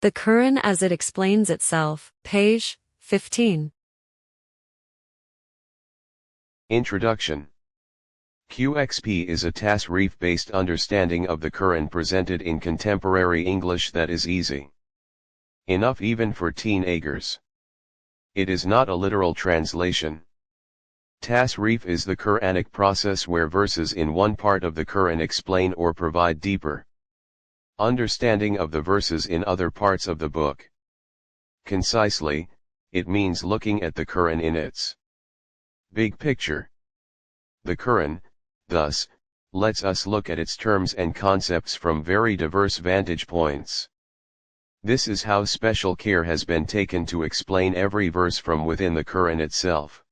The Qur'an as it explains itself, page 15. Introduction. QXP is a Tasreef-based understanding of the Qur'an presented in contemporary English that is easy enough even for teen-agers. It is not a literal translation. Tasreef is the Qur'anic process where verses in one part of the Qur'an explain or provide deeper understanding of the verses in other parts of the book. Concisely, it means looking at the Qur'an in its big picture. The Qur'an, thus, lets us look at its terms and concepts from very diverse vantage points. This is how special care has been taken to explain every verse from within the Qur'an itself.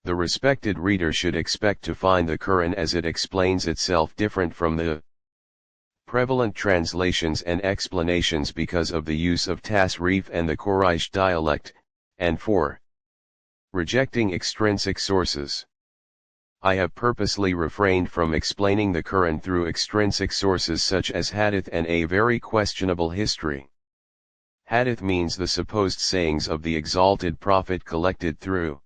The respected reader should expect to find the Qur'an as it explains itself different from the prevalent translations and explanations because of the use of Tasreef and the Quraish dialect, and for rejecting extrinsic sources. I have purposely refrained from explaining the Qur'an through extrinsic sources such as hadith and a very questionable history. Hadith means the supposed sayings of the exalted prophet collected through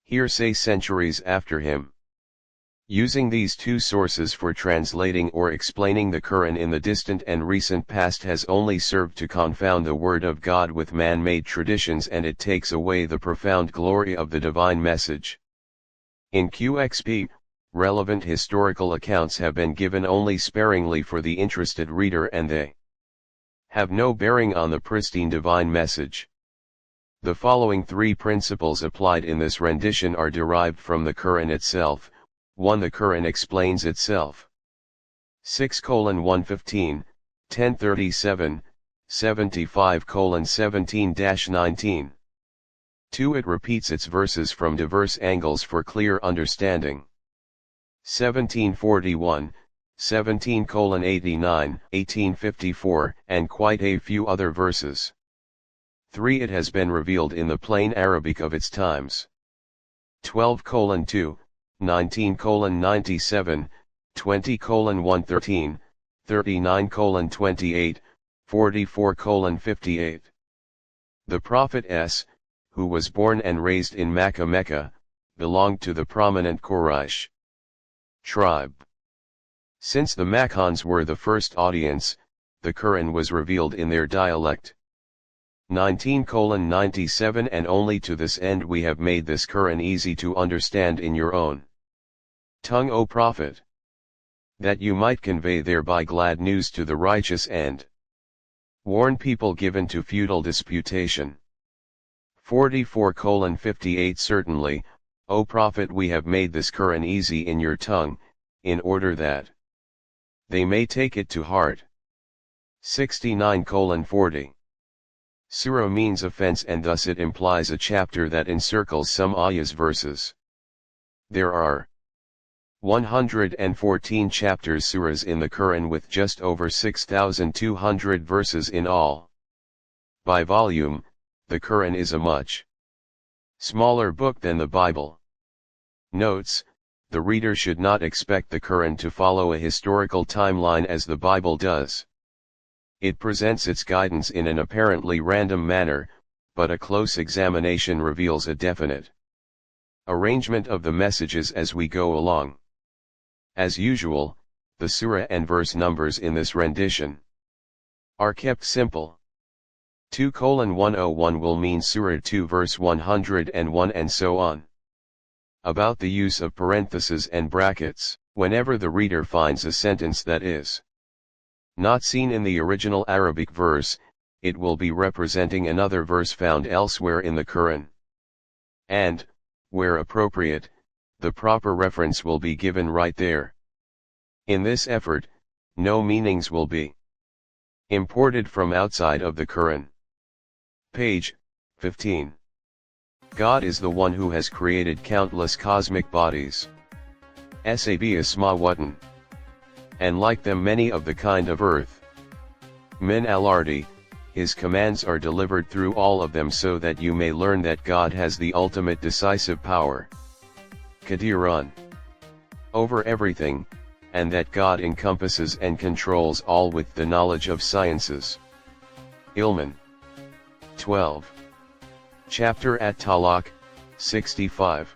hearsay centuries after him. Using these two sources for translating or explaining the Qur'an in the distant and recent past has only served to confound the Word of God with man-made traditions, and it takes away the profound glory of the divine message. In QXP, relevant historical accounts have been given only sparingly for the interested reader, and they have no bearing on the pristine divine message. The following three principles applied in this rendition are derived from the Qur'an itself. 1. The Qur'an explains itself. 6:115, 1037, 75:17-19. 2. It repeats its verses from diverse angles for clear understanding. 1741, 17:89, 1854, and quite a few other verses. 3. It has been revealed in the plain Arabic of its times. 12:2, 19:97, 20:113, 39:28, 44:58. The Prophet S., who was born and raised in Mecca, belonged to the prominent Quraish tribe. Since the Makkans were the first audience, the Qur'an was revealed in their dialect. 19:97. And only to this end we have made this Qur'an easy to understand in your own tongue, O Prophet, that you might convey thereby glad news to the righteous and warn people given to futile disputation. 44:58. Certainly, O Prophet, we have made this Qur'an easy in your tongue, in order that they may take it to heart. 69:40. Surah means offense, and thus it implies a chapter that encircles some ayahs verses. There are 114 chapters surahs in the Qur'an with just over 6,200 verses in all. By volume, the Qur'an is a much smaller book than the Bible. Notes: the reader should not expect the Qur'an to follow a historical timeline as the Bible does. It presents its guidance in an apparently random manner, but a close examination reveals a definite arrangement of the messages as we go along. As usual, the surah and verse numbers in this rendition are kept simple. 2:101 will mean Surah 2 verse 101 and so on. About the use of parentheses and brackets, whenever the reader finds a sentence that is not seen in the original Arabic verse, it will be representing another verse found elsewhere in the Qur'an. And, where appropriate, the proper reference will be given right there. In this effort, no meanings will be imported from outside of the Qur'an. Page 15. God is the one who has created countless cosmic bodies. Sab Ismawatan. And like them many of the kind of earth. Min al-ardi, his commands are delivered through all of them so that you may learn that God has the ultimate decisive power. Qadiran. Over everything, and that God encompasses and controls all with the knowledge of sciences. Ilman. 12. Chapter at Talaq, 65.